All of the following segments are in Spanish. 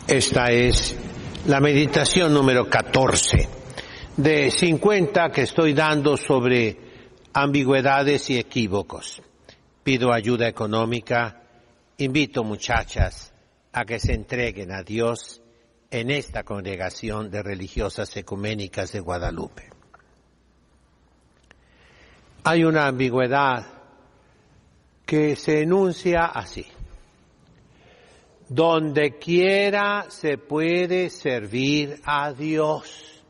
Esta es la meditación número 14 de 50 que estoy dando sobre ambigüedades y equívocos. Pido ayuda económica, invito muchachas a que se entreguen a Dios en esta congregación de religiosas ecuménicas de Guadalupe. Hay una ambigüedad que se enuncia así: donde quiera se puede servir a Dios.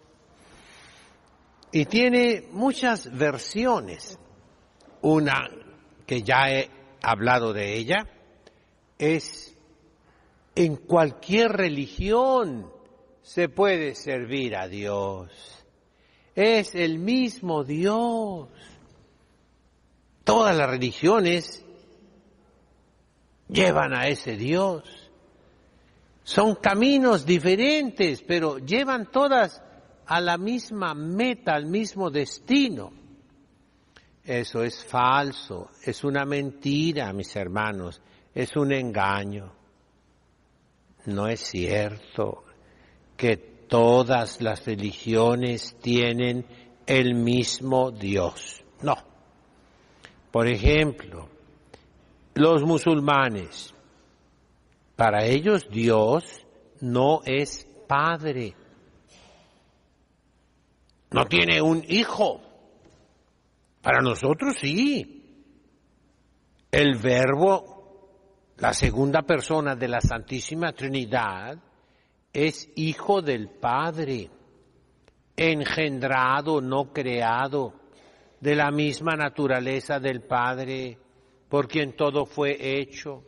Y tiene muchas versiones. Una que ya he hablado de ella es: en cualquier religión se puede servir a Dios. Es el mismo Dios. Todas las religiones llevan a ese Dios. Son caminos diferentes, pero llevan todas a la misma meta, al mismo destino. Eso es falso, es una mentira, mis hermanos, es un engaño. No es cierto que todas las religiones tienen el mismo Dios. No. Por ejemplo, los musulmanes, para ellos Dios no es padre. No tiene un hijo. Para nosotros sí. El Verbo, la segunda persona de la Santísima Trinidad, es hijo del Padre, engendrado, no creado, de la misma naturaleza del Padre, por quien todo fue hecho.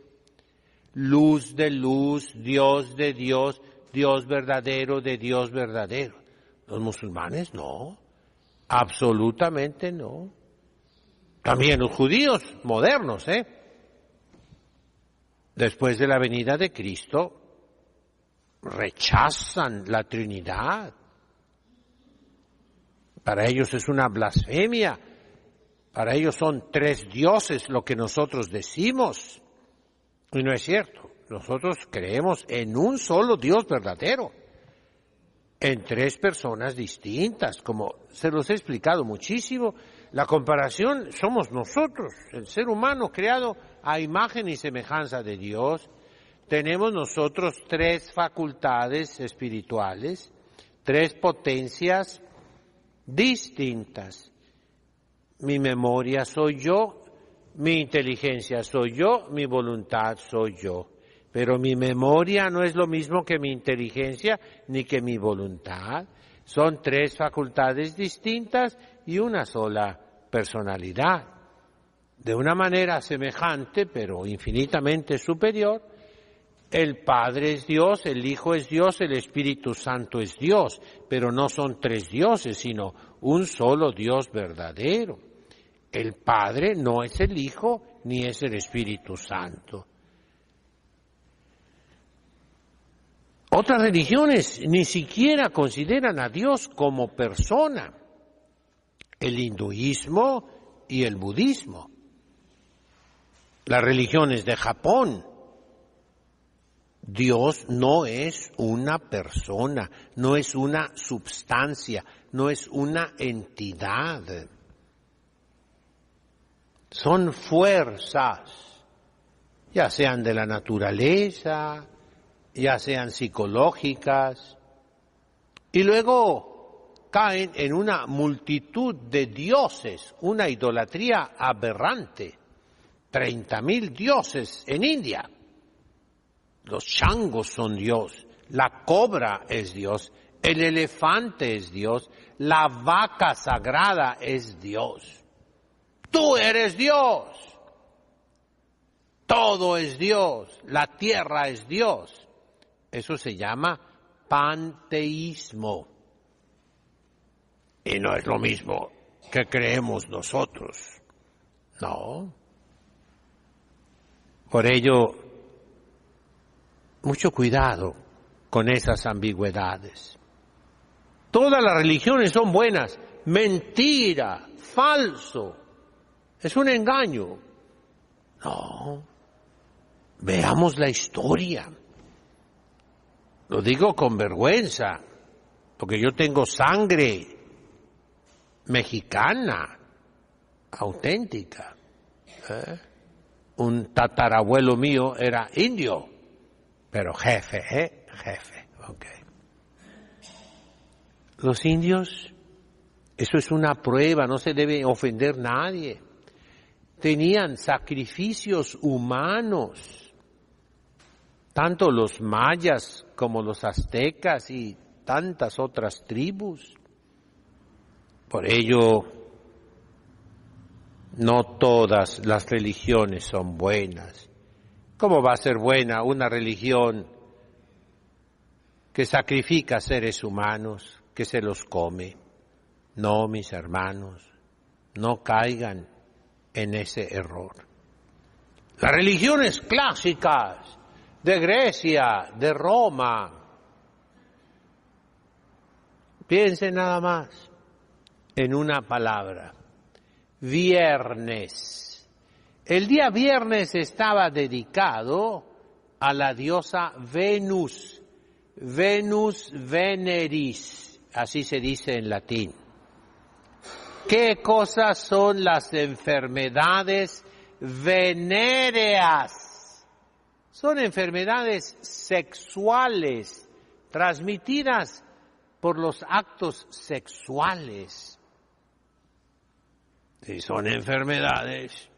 Luz de luz, Dios de Dios, Dios verdadero de Dios verdadero. Los musulmanes no, absolutamente no. También los judíos modernos, después de la venida de Cristo, rechazan la Trinidad. Para ellos es una blasfemia. Para ellos son tres dioses lo que nosotros decimos. Y no es cierto. Nosotros creemos en un solo Dios verdadero, en tres personas distintas. Como se los he explicado muchísimo, la comparación somos nosotros, el ser humano creado a imagen y semejanza de Dios. Tenemos nosotros tres facultades espirituales, tres potencias distintas. Mi memoria soy yo, mi inteligencia soy yo, mi voluntad soy yo. Pero mi memoria no es lo mismo que mi inteligencia ni que mi voluntad. Son tres facultades distintas y una sola personalidad. De una manera semejante, pero infinitamente superior, el Padre es Dios, el Hijo es Dios, el Espíritu Santo es Dios, pero no son tres dioses, sino un solo Dios verdadero. El Padre no es el Hijo ni es el Espíritu Santo. Otras religiones ni siquiera consideran a Dios como persona. El hinduismo y el budismo. Las religiones de Japón. Dios no es una persona, no es una substancia, no es una entidad. Son fuerzas, ya sean de la naturaleza, ya sean psicológicas, y luego caen en una multitud de dioses, una idolatría aberrante. 30,000 dioses en India. Los changos son Dios, la cobra es Dios, el elefante es Dios, la vaca sagrada es Dios. Tú eres Dios. Todo es Dios, la tierra es Dios. Eso se llama panteísmo. Y no es lo mismo que creemos nosotros. No. Por ello, mucho cuidado con esas ambigüedades. Todas las religiones son buenas. Mentira, falso. Es un engaño. No. Veamos la historia. Lo digo con vergüenza, porque yo tengo sangre mexicana, auténtica. Un tatarabuelo mío era indio, pero jefe, jefe. Okay. Los indios, eso es una prueba, no se debe ofender a nadie. Tenían sacrificios humanos, tanto los mayas como los aztecas y tantas otras tribus. Por ello, no todas las religiones son buenas. ¿Cómo va a ser buena una religión que sacrifica seres humanos, que se los come? No, mis hermanos, no caigan en ese error. Las religiones clásicas de Grecia, de Roma, piensen nada más en una palabra: viernes. El día viernes estaba dedicado a la diosa Venus, Venus Veneris, así se dice en latín. ¿Qué cosas son las enfermedades venéreas? Son enfermedades sexuales transmitidas por los actos sexuales. Y son enfermedades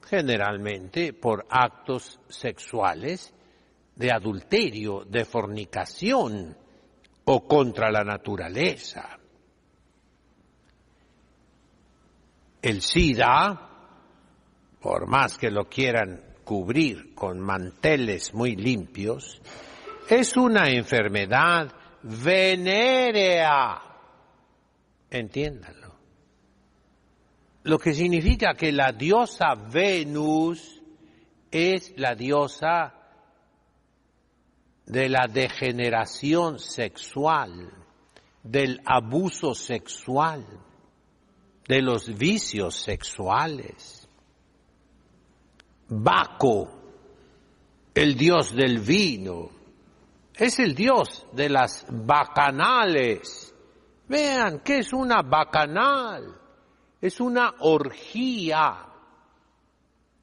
generalmente por actos sexuales de adulterio, de fornicación o contra la naturaleza. El SIDA, por más que lo quieran cubrir con manteles muy limpios, es una enfermedad venérea. Entiéndanlo. Lo que significa que la diosa Venus es la diosa de la degeneración sexual, del abuso sexual, de los vicios sexuales. Baco, el dios del vino, es el dios de las bacanales. Vean, ¿qué es una bacanal? Es una orgía,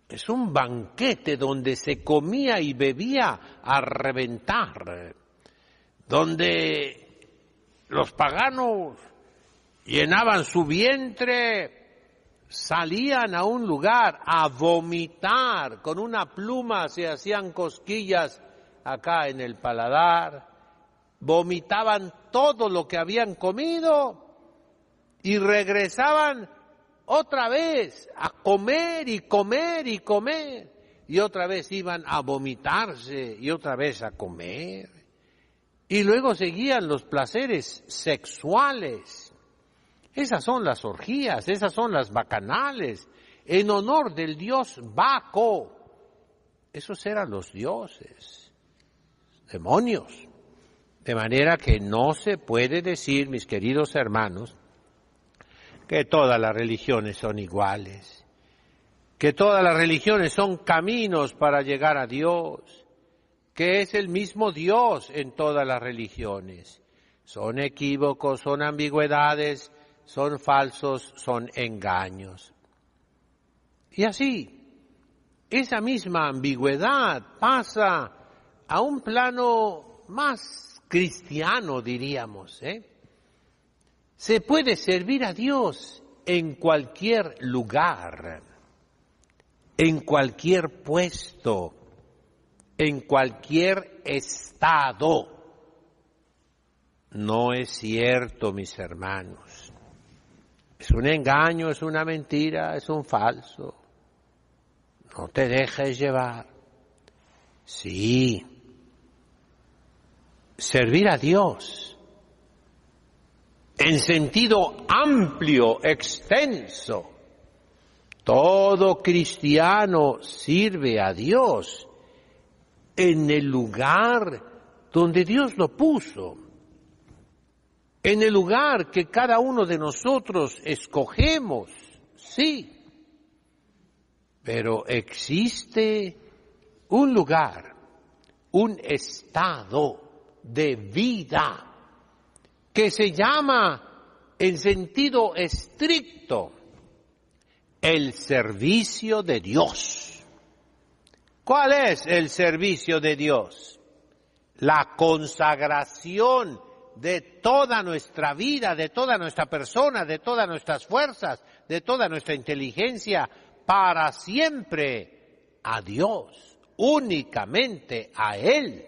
es un banquete donde se comía y bebía a reventar, donde los paganos llenaban su vientre, salían a un lugar a vomitar, con una pluma se hacían cosquillas acá en el paladar, vomitaban todo lo que habían comido y regresaban otra vez a comer y comer y comer, y otra vez iban a vomitarse y otra vez a comer, y luego seguían los placeres sexuales. Esas son las orgías, esas son las bacanales, en honor del dios Baco. Esos eran los dioses, demonios. De manera que no se puede decir, mis queridos hermanos, que todas las religiones son iguales, que todas las religiones son caminos para llegar a Dios, que es el mismo Dios en todas las religiones. Son equívocos, son ambigüedades, son falsos, son engaños. Y así, esa misma ambigüedad pasa a un plano más cristiano, diríamos, Se puede servir a Dios en cualquier lugar, en cualquier puesto, en cualquier estado. No es cierto, mis hermanos. Es un engaño, es una mentira, es un falso. No te dejes llevar. Sí, servir a Dios en sentido amplio, extenso. Todo cristiano sirve a Dios en el lugar donde Dios lo puso, en el lugar que cada uno de nosotros escogemos, sí. Pero existe un lugar, un estado de vida, que se llama en sentido estricto el servicio de Dios. ¿Cuál es el servicio de Dios? La consagración de toda nuestra vida, de toda nuestra persona, de todas nuestras fuerzas, de toda nuestra inteligencia, para siempre a Dios, únicamente a Él.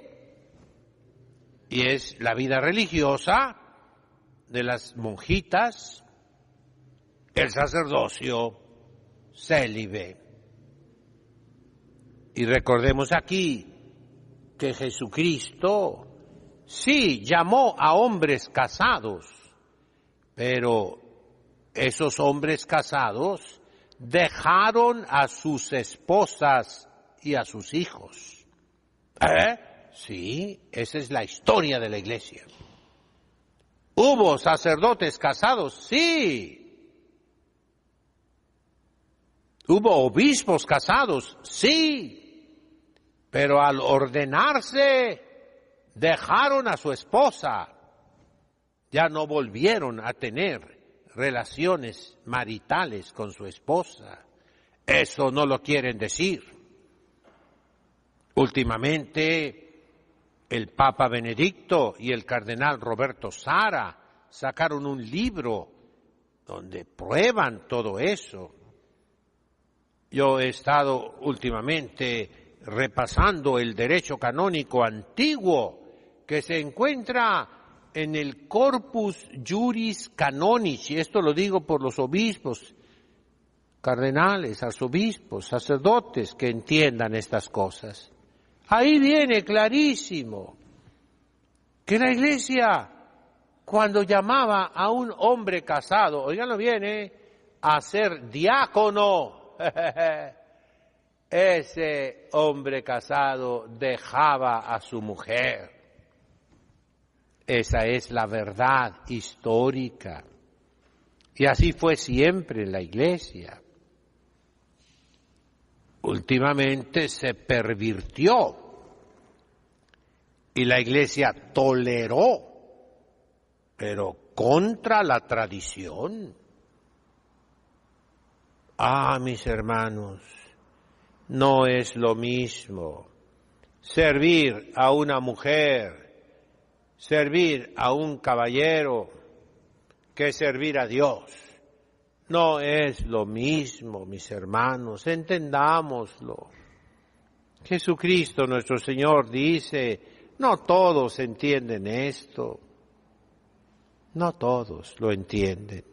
Y es la vida religiosa de las monjitas, el sacerdocio célibe. Y recordemos aquí que Jesucristo sí llamó a hombres casados, pero esos hombres casados dejaron a sus esposas y a sus hijos. Sí, esa es la historia de la Iglesia. ¿Hubo sacerdotes casados? Sí. ¿Hubo obispos casados? Sí. Pero al ordenarse, dejaron a su esposa. Ya no volvieron a tener relaciones maritales con su esposa. Eso no lo quieren decir. Últimamente, el Papa Benedicto y el cardenal Roberto Sara sacaron un libro donde prueban todo eso. Yo he estado últimamente repasando el derecho canónico antiguo que se encuentra en el Corpus Juris Canonici, y esto lo digo por los obispos, cardenales, arzobispos, sacerdotes que entiendan estas cosas. Ahí viene clarísimo que la Iglesia, cuando llamaba a un hombre casado, oiganlo bien, a ser diácono, ese hombre casado dejaba a su mujer. Esa es la verdad histórica. Y así fue siempre en la Iglesia. Últimamente se pervirtió y la Iglesia toleró, pero contra la tradición. Mis hermanos, no es lo mismo servir a una mujer, servir a un caballero, que servir a Dios. No es lo mismo, mis hermanos, entendámoslo. Jesucristo nuestro Señor dice, no todos entienden esto, no todos lo entienden.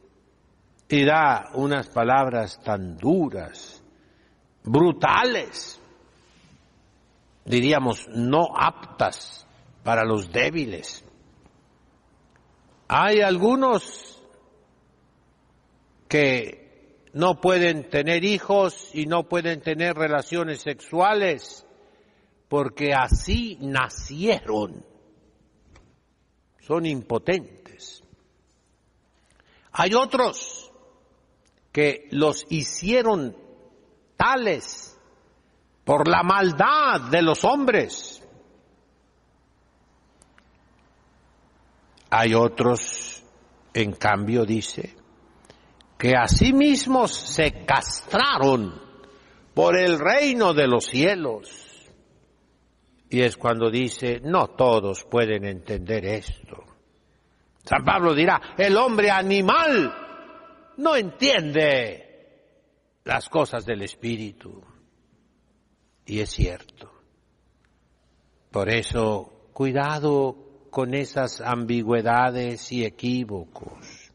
Y da unas palabras tan duras, brutales, diríamos no aptas para los débiles. Hay algunos que no pueden tener hijos y no pueden tener relaciones sexuales porque así nacieron. Son impotentes. Hay otros que los hicieron tales por la maldad de los hombres. Hay otros, en cambio, dice, que asimismo se castraron por el reino de los cielos. Y es cuando dice, no todos pueden entender esto. San Pablo dirá, el hombre animal no entiende las cosas del espíritu. Y es cierto. Por eso, cuidado con esas ambigüedades y equívocos.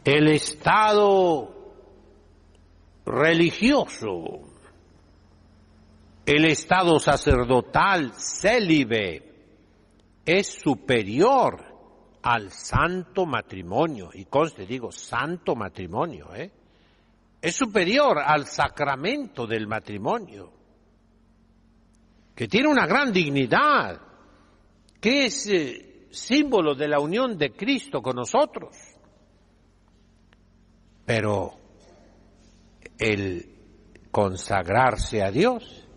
El estado religioso, el estado sacerdotal célibe es superior al santo matrimonio, y conste, digo, santo matrimonio, es superior al sacramento del matrimonio, que tiene una gran dignidad, que es símbolo de la unión de Cristo con nosotros. Pero el consagrarse a Dios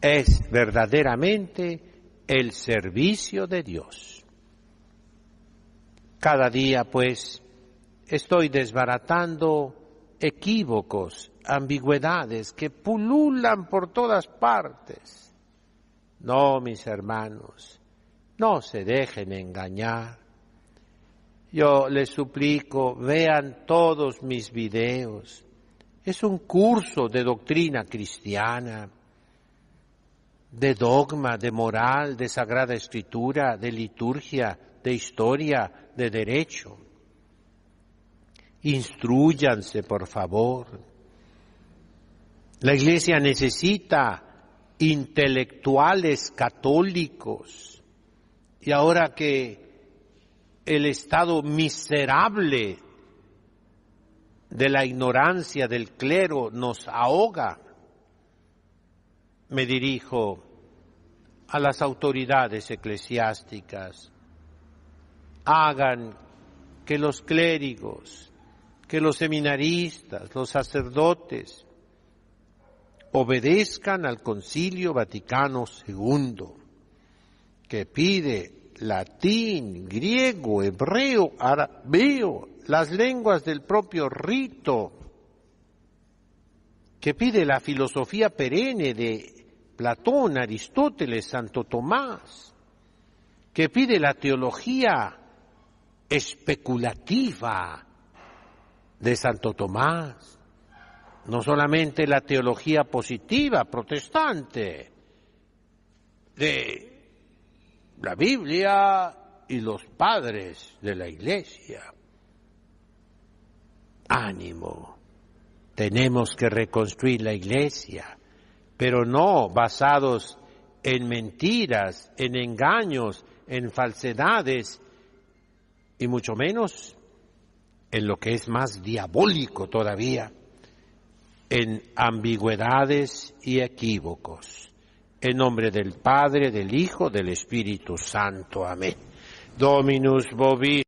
es verdaderamente el servicio de Dios. Cada día, pues, estoy desbaratando equívocos, ambigüedades que pululan por todas partes. No, mis hermanos, no se dejen engañar. Yo les suplico, vean todos mis videos. Es un curso de doctrina cristiana, de dogma, de moral, de Sagrada Escritura, de liturgia, de historia, de derecho. Instrúyanse, por favor. La Iglesia necesita intelectuales católicos. Y ahora que el estado miserable de la ignorancia del clero nos ahoga, me dirijo a las autoridades eclesiásticas. Hagan que los clérigos, que los seminaristas, los sacerdotes, obedezcan al Concilio Vaticano II, que pide latín, griego, hebreo, arameo, las lenguas del propio rito, que pide la filosofía perenne de Platón, Aristóteles, Santo Tomás, que pide la teología especulativa de Santo Tomás, no solamente la teología positiva protestante de la Biblia y los padres de la Iglesia. Ánimo, tenemos que reconstruir la Iglesia, pero no basados en mentiras, en engaños, en falsedades, y mucho menos en lo que es más diabólico todavía, en ambigüedades y equívocos. En nombre del Padre, del Hijo, del Espíritu Santo. Amén. Dominus vobis.